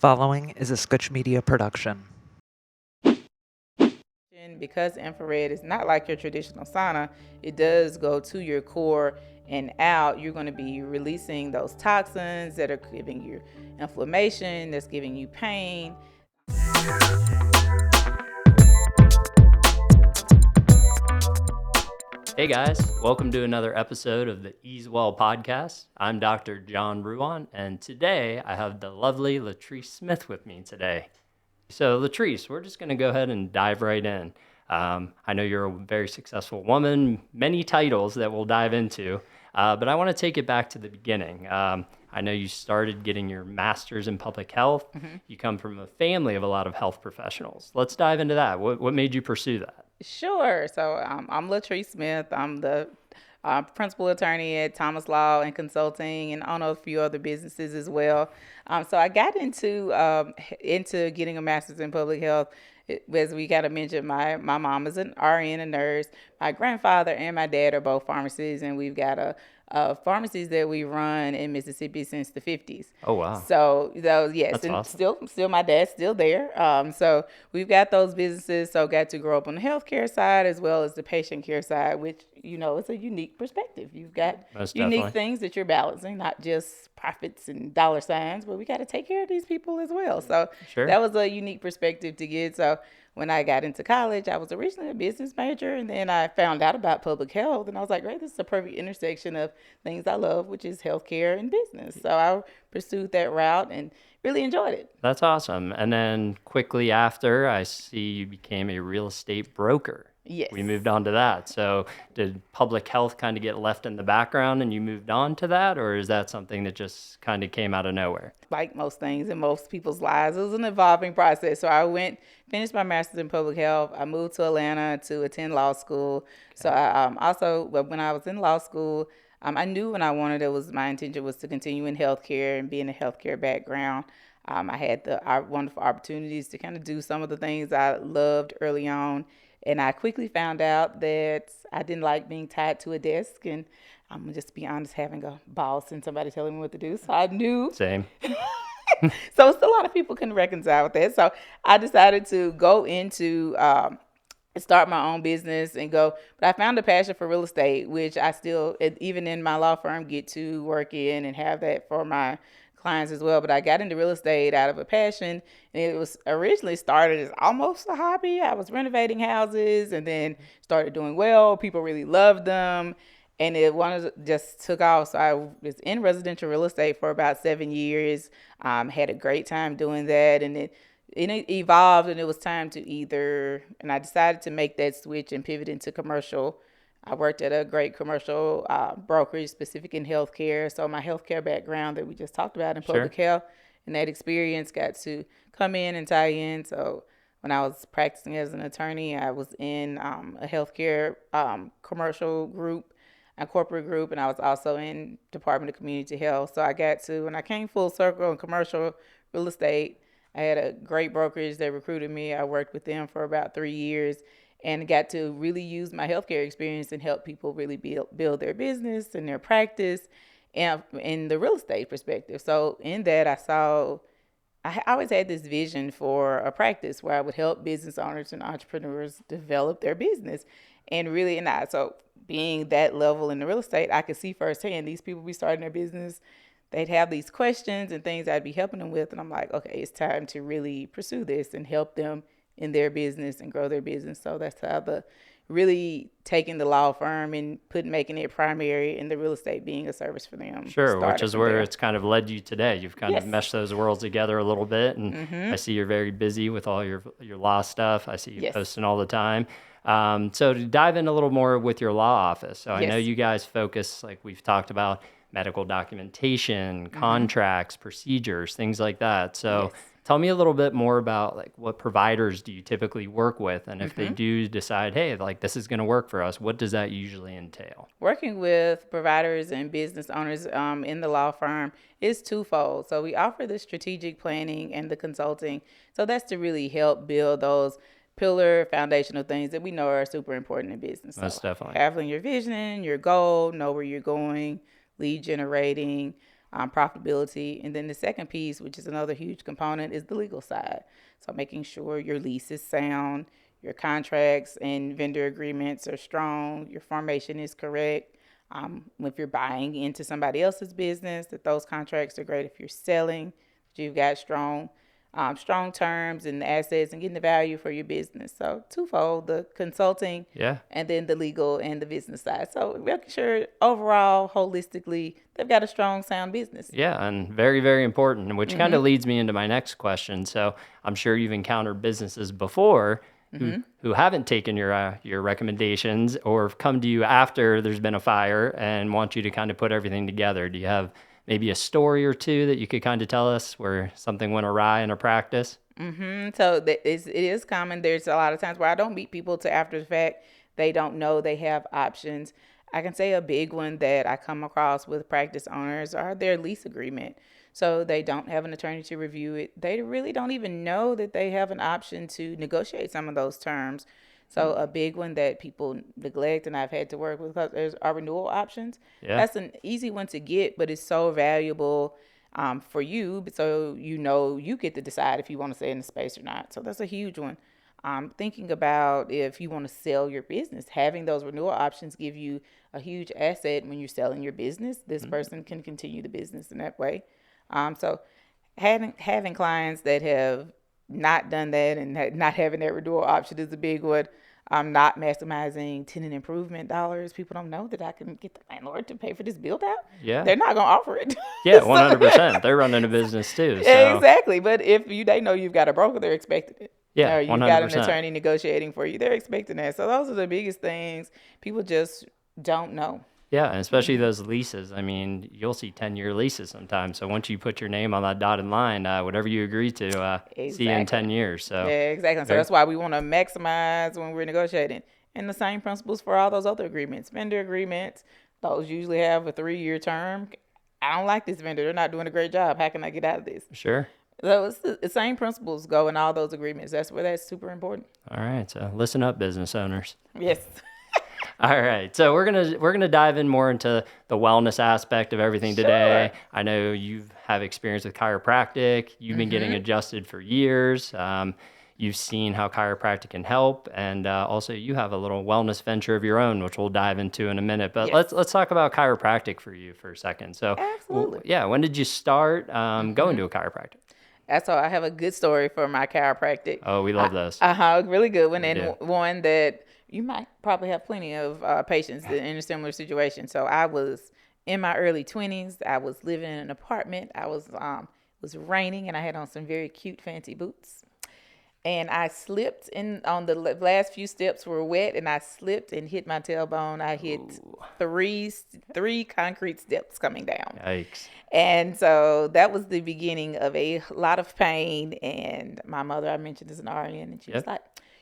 following is a Sketch Media production. Because infrared is not like your traditional sauna, it does go to your core and out. You're going to be releasing those toxins that are giving you inflammation, that's giving you pain. Hey guys, welcome to another episode of the Easewell Podcast. I'm Dr. John Rouan, and today I have the lovely Latrice Smith with me today. So Latrice, we're just going to go ahead and dive right in. I know you're a very successful woman, many titles that we'll dive into, but I want to take it back to the beginning. I know you started getting your master's in public health. Mm-hmm. You come from a family of a lot of health professionals. Let's dive into that. What made you pursue that? Sure. So I'm Latrice Smith. I'm the principal attorney at Thomas Law and Consulting, and own a few other businesses as well. So I got into getting a master's in public health. As we got to mention, my mom is an RN, a nurse. My grandfather and my dad are both pharmacists, and we've got a pharmacies that we run in Mississippi since the 50s. Oh, wow. So those, yes, that's and awesome. still my dad's still there. So we've got those businesses. So got to grow up on the healthcare side as well as the patient care side, which, you know, it's a unique perspective. You've got Most unique definitely. things that you're balancing, not just profits and dollar signs, but we got to take care of these people as well. So Sure. That was a unique perspective to get. So when I got into college, I was originally a business major, and then I found out about public health, and I was like, great, this is a perfect intersection of things I love, which is healthcare and business. So I pursued that route and really enjoyed it. That's awesome. And then quickly after, I see you became a real estate broker. Yes. We moved on to that. So did public health kind of get left in the background and you moved on to that, or is that something that just kind of came out of nowhere? Like most things in most people's lives, it was an evolving process. So I finished my master's in public health. I moved to Atlanta to attend law school. Okay. So I also, when I was in law school, I knew when I wanted my intention was to continue in healthcare and be in a healthcare background. I had the wonderful opportunities to kind of do some of the things I loved early on. And I quickly found out that I didn't like being tied to a desk. And I'm going to just be honest, having a boss and somebody telling me what to do. So I knew. Same. So a lot of people can reconcile with that. So I decided to go into start my own business and go. But I found a passion for real estate, which I still, even in my law firm, get to work in and have that for my clients as well. But I got into real estate out of a passion, and it was originally started as almost a hobby. I was renovating houses and then started doing well. People really loved them, and just took off. So I was in residential real estate for about 7 years. Had a great time doing that, and it evolved, and it was time to and I decided to make that switch and pivot into commercial. I worked at a great commercial brokerage specific in healthcare. So my healthcare background that we just talked about in public health, and that experience got to come in and tie in. So when I was practicing as an attorney, I was in a healthcare commercial group, a corporate group, and I was also in Department of Community Health. So when I came full circle in commercial real estate, I had a great brokerage that recruited me. I worked with them for about 3 years and got to really use my healthcare experience and help people really build their business and their practice and in the real estate perspective. So in that, I always had this vision for a practice where I would help business owners and entrepreneurs develop their business. So being that level in the real estate, I could see firsthand these people be starting their business. They'd have these questions and things I'd be helping them with. And I'm like, okay, it's time to really pursue this and help them in their business and grow their business. So that's how really taking the law firm and making it primary and the real estate being a service for them. Sure, which is where it's kind of led you today. You've kind of meshed those worlds together a little bit, and I see you're very busy with all your law stuff. I see you posting all the time. So to dive in a little more with your law office. So I know you guys focus, like we've talked about, medical documentation, contracts, procedures, things like that. So tell me a little bit more about like what providers do you typically work with, and if they do decide, hey, like this is going to work for us, what does that usually entail? Working with providers and business owners in the law firm is twofold. So we offer the strategic planning and the consulting. So that's to really help build those pillar foundational things that we know are super important in business. Most definitely. Having your vision, your goal, know where you're going, lead generating, profitability. And then the second piece, which is another huge component, is the legal side. So making sure your lease is sound, your contracts and vendor agreements are strong, your formation is correct. If you're buying into somebody else's business, that those contracts are great. If you're selling, that you've got strong terms and assets and getting the value for your business. So twofold, the consulting and then the legal and the business side. So making sure overall, holistically, they've got a strong, sound business. Yeah, and very, very important, which kind of leads me into my next question. So I'm sure you've encountered businesses before who haven't taken your recommendations or come to you after there's been a fire and want you to kind of put everything together. Do you have maybe a story or two that you could kind of tell us where something went awry in a practice? So it is common. There's a lot of times where I don't meet people till after the fact. They don't know they have options. I can say a big one that I come across with practice owners are their lease agreement. So they don't have an attorney to review it. They really don't even know that they have an option to negotiate some of those terms. So a big one that people neglect and I've had to work with is our renewal options. Yeah. That's an easy one to get, but it's so valuable for you. So you get to decide if you want to stay in the space or not. So that's a huge one. Thinking about if you want to sell your business, having those renewal options give you a huge asset when you're selling your business. This person can continue the business in that way. So having clients that have not done that and not having that renewal option is a big one. Not maximizing tenant improvement dollars. People don't know that I can get the landlord to pay for this build out. Yeah. They're not going to offer it. Yeah, 100%. They're running a business too. So. Exactly. But if they know you've got a broker, they're expecting it. Yeah, or you've 100%. got an attorney negotiating for you, they're expecting that. So those are the biggest things people just don't know. Yeah, and especially those leases. I mean, you'll see 10-year leases sometimes. So once you put your name on that dotted line, whatever you agree to, see you in 10 years. So yeah, exactly. So that's why we want to maximize when we're negotiating. And the same principles for all those other agreements. Vendor agreements, those usually have a 3-year term. I don't like this vendor. They're not doing a great job. How can I get out of this? Sure. So it's the same principles go in all those agreements. That's where that's super important. All right. So listen up, business owners. Yes. All right, so we're gonna dive in more into the wellness aspect of everything today. Sure. I know you have experience with chiropractic. You've been getting adjusted for years. You've seen how chiropractic can help, and also you have a little wellness venture of your own, which we'll dive into in a minute. But let's talk about chiropractic for you for a second. So, absolutely. When did you start going to a chiropractic? So I have a good story for my chiropractic. Oh, we love those. Really good one, and one that you might probably have plenty of patients in a similar situation. So I was in my early 20s. I was living in an apartment. I was was raining, and I had on some very cute fancy boots. And I slipped on the last few steps were wet, and I slipped and hit my tailbone. I hit three concrete steps coming down. Yikes. And so that was the beginning of a lot of pain. And my mother, I mentioned, is an RN, and she was like,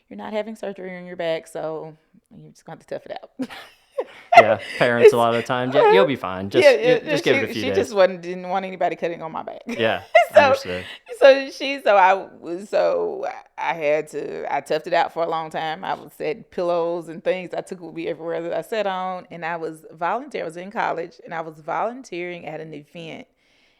"You're not having surgery on your back, so you're just going to tough it out." Yeah, parents a lot of the time, you'll be fine. Just give it a few days. She just didn't want anybody cutting on my back. Yeah, understood. I toughed it out for a long time. I would set pillows and things I took with me everywhere that I sat on, and I was volunteering. I was in college, and I was volunteering at an event,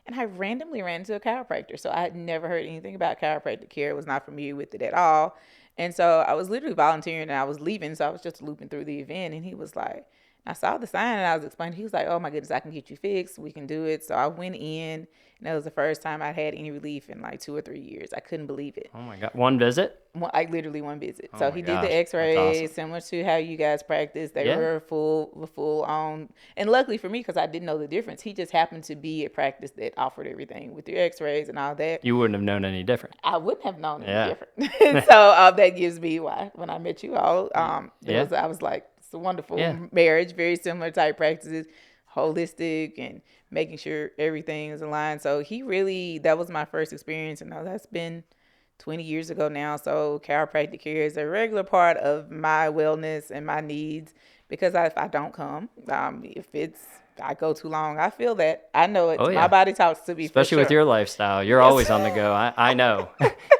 and I randomly ran into a chiropractor. So I had never heard anything about chiropractic care. Was not familiar with it at all. And so I was literally volunteering and I was leaving. So I was just looping through the event, and he was like, I saw the sign and I was explaining. He was like, "Oh my goodness, I can get you fixed. We can do it." So I went in, and that was the first time I had any relief in like 2 or 3 years. I couldn't believe it. Oh my God. One visit? Literally one visit. So he did the x-rays, awesome. Similar to how you guys practice. They were full on. And luckily for me, because I didn't know the difference, he just happened to be a practice that offered everything with your x-rays and all that. You wouldn't have known any different. I wouldn't have known any different. So that gives me why when I met you all, I was like, it's a wonderful marriage, very similar type practices, holistic and making sure everything is aligned. So that was my first experience, and that's been 20 years ago now. So chiropractic care is a regular part of my wellness and my needs, because if I don't come, I go too long, I feel that. I know it. My body talks to me. Especially with your lifestyle. You're always on the go. I know.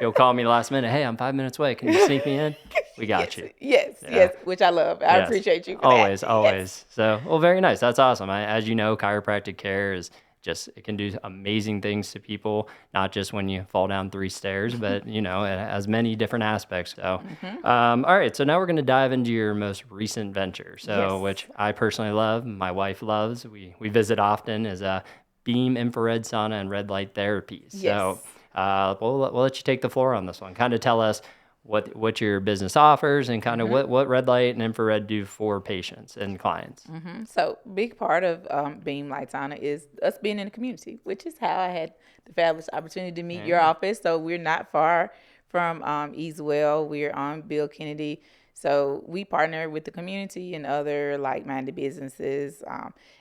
You'll call me last minute. "Hey, I'm 5 minutes away. Can you sneak me in?" We got you. Yes, which I love. I appreciate you for always, that. Always. So, very nice. That's awesome. As you know, chiropractic care is it can do amazing things to people, not just when you fall down 3 stairs, but it has many different aspects. So, all right. So now we're going to dive into your most recent venture. So, Yes. which I personally love, my wife loves, we visit often, is Beem infrared sauna and red light therapies. So, Yes. we'll let you take the floor on this one. Kind of tell us what your business offers and kind of what red light and infrared do for patients and clients. So, big part of Beem Light Sauna is us being in the community, which is how I had the fabulous opportunity to meet your office. So, we're not far from Easewell. We're on Bill Kennedy. So, we partner with the community and other like-minded businesses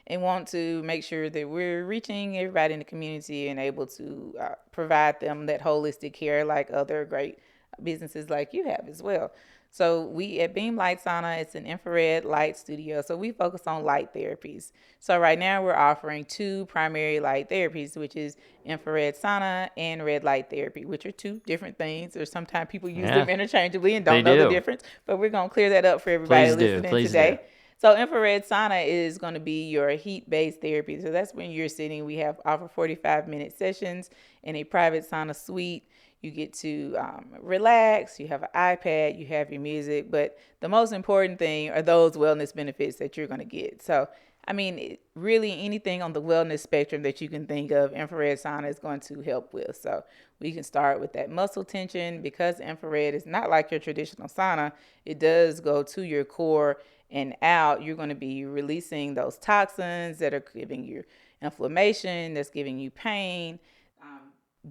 and want to make sure that we're reaching everybody in the community and able to provide them that holistic care like other great businesses like you have as well. So we at Beem Light Sauna, it's an infrared light studio. So we focus on light therapies. So right now we're offering 2 primary light therapies, which is infrared sauna and red light therapy, which are 2 different things. Or sometimes people use them interchangeably and don't know the difference. But we're going to clear that up for everybody listening today. So infrared sauna is going to be your heat-based therapy. So that's when you're sitting. We offer 45-minute sessions in a private sauna suite. You get to relax, you have an iPad, you have your music, but the most important thing are those wellness benefits that you're going to get. So, I mean, really anything on the wellness spectrum that you can think of, infrared sauna is going to help with. So we can start with that muscle tension because infrared is not like your traditional sauna. It does go to your core and out. You're going to be releasing those toxins that are giving you inflammation, that's giving you pain.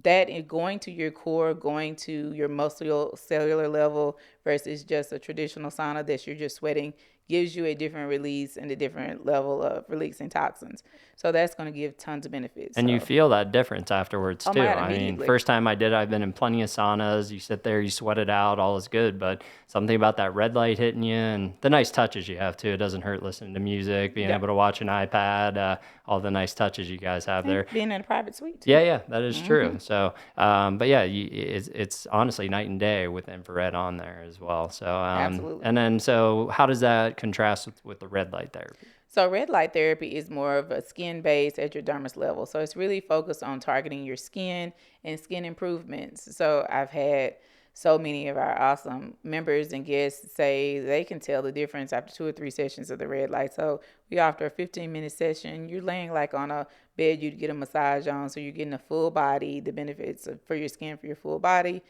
That is going to your core, going to your muscular cellular level versus just a traditional sauna that you're just sweating, gives you a different release and a different level of releasing toxins. So that's going to give tons of benefits. And you feel that difference afterwards too. I mean, first time I did, I've been in plenty of saunas. You sit there, you sweat it out, all is good. But something about that red light hitting you and the nice touches you have too. It doesn't hurt listening to music, being able to watch an iPad, all the nice touches you guys have there. Being in a private suite too. Yeah, that is true. So, but yeah, it's honestly night and day with infrared on there as well. So, Absolutely. And then, so how does that contrast with the red light therapy? So red light therapy is more of a skin-based at your dermis level. So it's really focused on targeting your skin and skin improvements. So I've had so many of our awesome members and guests say they can tell the difference after 2 or 3 sessions of the red light. So we offer a 15-minute session. You're laying like on a bed you'd get a massage on. So you're getting a full body, the benefits for your skin for your full body.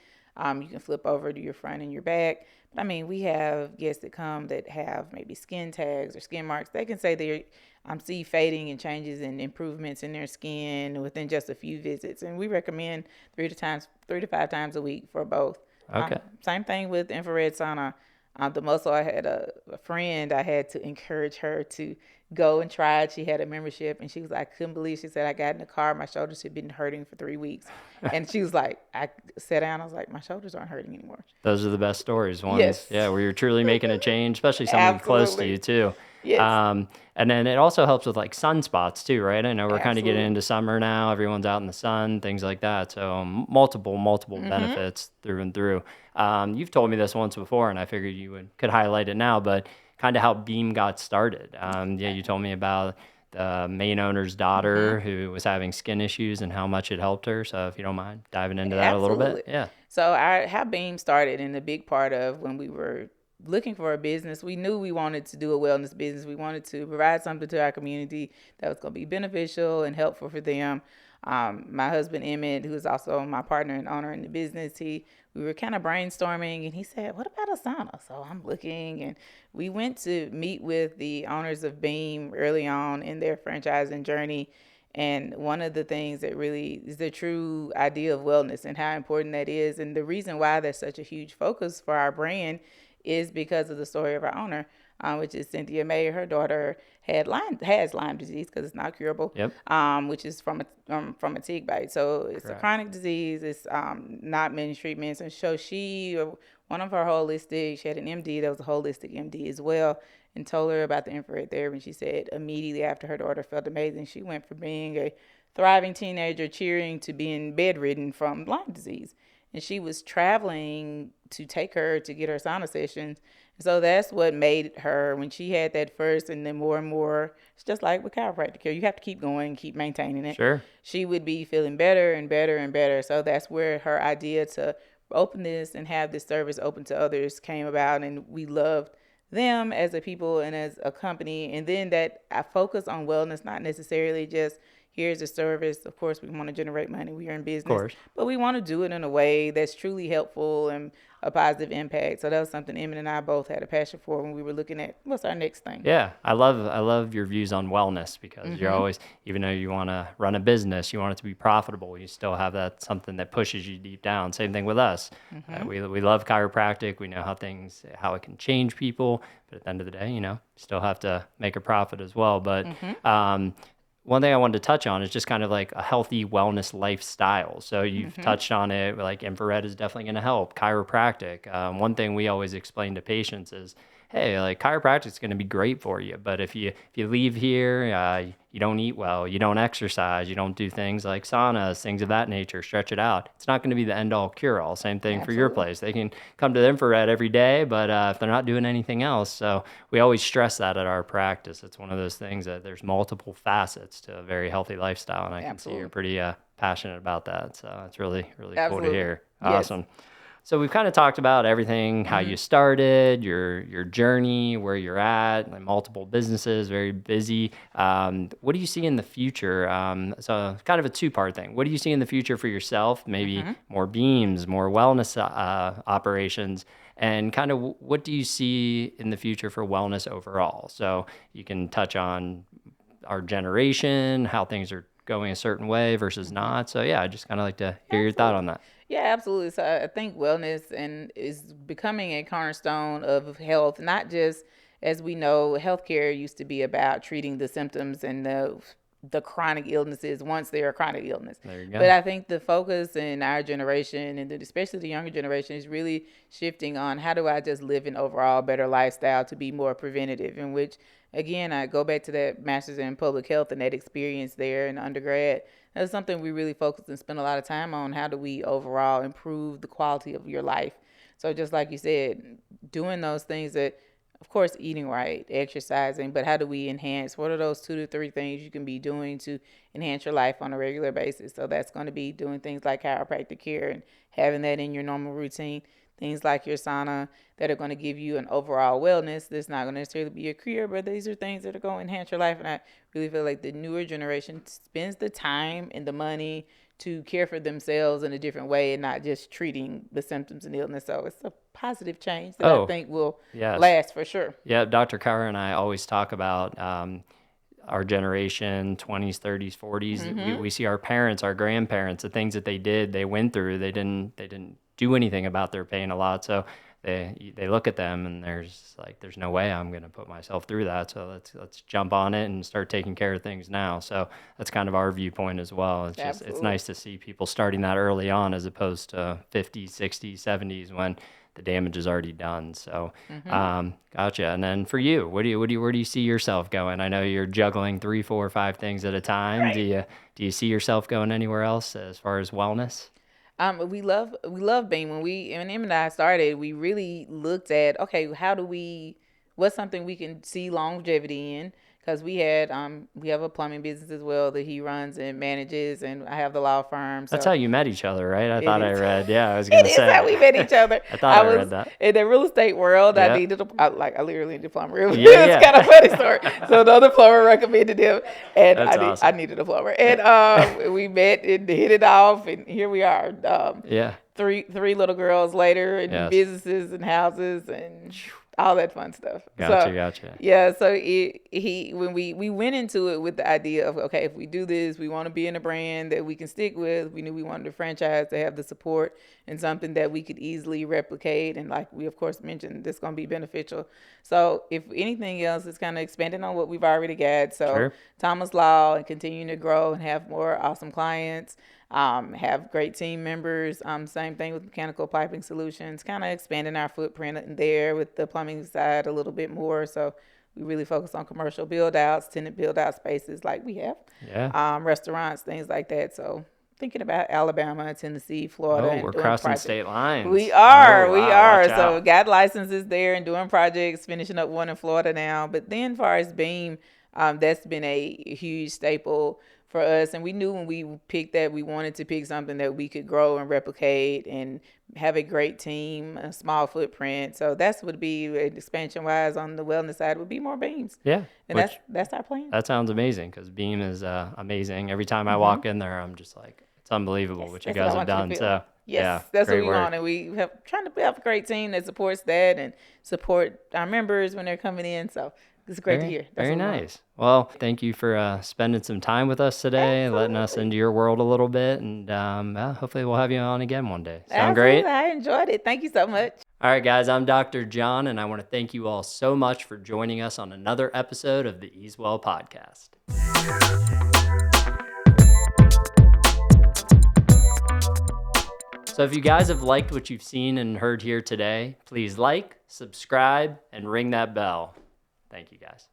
You can flip over to your front and your back. But I mean, we have guests that come that have maybe skin tags or skin marks. They can say they see fading and changes and improvements in their skin within just a few visits. And we recommend 3 to 5 times a week for both. Okay. Same thing with infrared sauna. The muscle, I had a friend, I had to encourage her to go and try it. She had a membership and she was like, I couldn't believe, she said, I got in the car, my shoulders had been hurting for 3 weeks. And she was like, I sat down, I was like, my shoulders aren't hurting anymore. Those are the best stories. Ones, yes. Yeah, where you're truly making a change, especially somebody close to you too. Yes. And then it also helps with like sunspots too, right? I know we're kind of getting into summer now. Everyone's out in the sun, things like that. So multiple benefits through and through. You've told me this once before, and I figured you could highlight it now, but kind of how Beem got started. You told me about the main owner's daughter who was having skin issues and how much it helped her. So if you don't mind diving into that a little bit. Yeah. So how Beem started, and a big part of when we were looking for a business, we knew we wanted to do a wellness business. We wanted to provide something to our community that was going to be beneficial and helpful for them. My husband, Emmett, who is also my partner and owner in the business, we were kind of brainstorming and he said, what about a sauna? So I'm looking, and we went to meet with the owners of Beem early on in their franchising journey. And one of the things that really is the true idea of wellness and how important that is. And the reason why that's such a huge focus for our brand is because of the story of our owner, which is Cynthia May. Her daughter has Lyme disease because it's not curable, which is from a tick bite. So it's a chronic disease. It's not many treatments. And so she had an MD that was a holistic MD as well, and told her about the infrared therapy. And she said immediately after her daughter felt amazing, she went from being a thriving teenager cheering to being bedridden from Lyme disease. and she was traveling to take her to get her sauna sessions. So that's what made her, when she had that first, and then more and more, it's just like with chiropractic care. You have to keep going, keep maintaining it. Sure. She would be feeling better and better and better. So that's where her idea to open this and have this service open to others came about. And we loved them as a people and as a company. And then that I focus on wellness, not necessarily just here's a service. Of course, we want to generate money. We are in business, but we want to do it in a way that's truly helpful and a positive impact. So that was something Emmett and I both had a passion for when we were looking at what's our next thing. Yeah, I love your views on wellness, because you're always, even though you want to run a business, you want it to be profitable, you still have that something that pushes you deep down. Same thing with us. We love chiropractic. We know how it can change people, but at the end of the day, still have to make a profit as well. But one thing I wanted to touch on is just kind of like a healthy wellness lifestyle. So you've touched on it, like infrared is definitely going to help. Chiropractic. One thing we always explain to patients is, hey, like chiropractic is going to be great for you, but if you leave here, you don't eat well, you don't exercise, you don't do things like saunas, things of that nature, stretch it out, it's not going to be the end all cure all. Same thing for your place. They can come to the infrared every day, but if they're not doing anything else, so we always stress that at our practice. It's one of those things that there's multiple facets to a very healthy lifestyle, and I can see you're pretty passionate about that. So it's really cool to hear. Awesome. Yes. So we've kind of talked about everything, how you started, your journey, where you're at, like multiple businesses, very busy. What do you see in the future? So kind of a two-part thing. What do you see in the future for yourself? Maybe more beams, more wellness operations, and kind of what do you see in the future for wellness overall? So you can touch on our generation, how things are going a certain way versus not. So yeah, I'd just kind of like to hear your thought on that. Yeah, absolutely. So I think wellness is becoming a cornerstone of health, not just, as we know, healthcare used to be about treating the symptoms and the chronic illnesses once they're a chronic illness. There you go. But I think the focus in our generation, and especially the younger generation, is really shifting on how do I just live an overall better lifestyle to be more preventative, in which, again, I go back to that master's in public health and that experience there in undergrad. That's something we really focus and spend a lot of time on. How do we overall improve the quality of your life? So just like you said, doing those things that, of course, eating right, exercising, but how do we enhance? What are those 2 to 3 things you can be doing to enhance your life on a regular basis? So that's going to be doing things like chiropractic care and having that in your normal routine. Things like your sauna that are going to give you an overall wellness. That's not going to necessarily be a cure, but these are things that are going to enhance your life. And I really feel like the newer generation spends the time and the money to care for themselves in a different way and not just treating the symptoms and illness. So it's a positive change that I think will last for sure. Yeah, Dr. Carr and I always talk about our generation, 20s, 30s, 40s. We see our parents, our grandparents, the things that they went through. They didn't do anything about their pain a lot. So they look at them and there's no way I'm going to put myself through that. So let's jump on it and start taking care of things now. So that's kind of our viewpoint as well. It's just, it's nice to see people starting that early on as opposed to 50s, 60s, 70s when the damage is already done. So, gotcha. And then for you, where do you see yourself going? I know you're juggling 3, 4, 5 things at a time. Right. Do you see yourself going anywhere else as far as wellness? We love Beem. When Em and I started, we really looked at, okay, what's something we can see longevity in? Because we have a plumbing business as well that he runs and manages, and I have the law firm. So. That's how you met each other, right? I was going to say. It is how we met each other. I read that. In the real estate world, yep. I literally needed a plumber. It's kind of a funny story. So the other plumber recommended him, and I needed a plumber. And we met and hit it off, and here we are. Three little girls later, and businesses and houses and all that fun stuff. Gotcha. Yeah, so when we went into it with the idea of, okay, if we do this, we want to be in a brand that we can stick with. We knew we wanted a franchise to have the support and something that we could easily replicate. And like we, of course, mentioned, this going to be beneficial. So if anything else, it's kind of expanding on what we've already got. So Thomas Law and continuing to grow and have more awesome clients. Have great team members. Same thing with mechanical piping solutions, kind of expanding our footprint in there with the plumbing side a little bit more. So we really focus on commercial build outs, tenant build out spaces like we have, restaurants, things like that. So thinking about Alabama, Tennessee, Florida. Oh, and we're doing crossing projects. state lines. We are. Oh, We wow, are. watch So out. got licenses there and doing projects, finishing up one in Florida now. But then, as far as Beam, that's been a huge staple for us. And we knew when we picked that we wanted to pick something that we could grow and replicate and have a great team, a small footprint. So that's would be expansion wise on the wellness side would be more beams. Yeah. And that's our plan. That sounds amazing because Beam is amazing. Every time I walk in there, I'm just like, it's unbelievable what you guys have done. So, yes, yeah, that's what great we work. want. And we have trying to have a great team that supports that and support our members when they're coming in. So it's great to hear. That's Very what we want. nice. Well, thank you for spending some time with us today, letting us into your world a little bit. And hopefully we'll have you on again one day. Sound Absolutely. great? I enjoyed it. Thank you so much. All right, guys, I'm Dr. John, and I want to thank you all so much for joining us on another episode of the Easewell Podcast. So if you guys have liked what you've seen and heard here today, please like, subscribe, and ring that bell. Thank you, guys.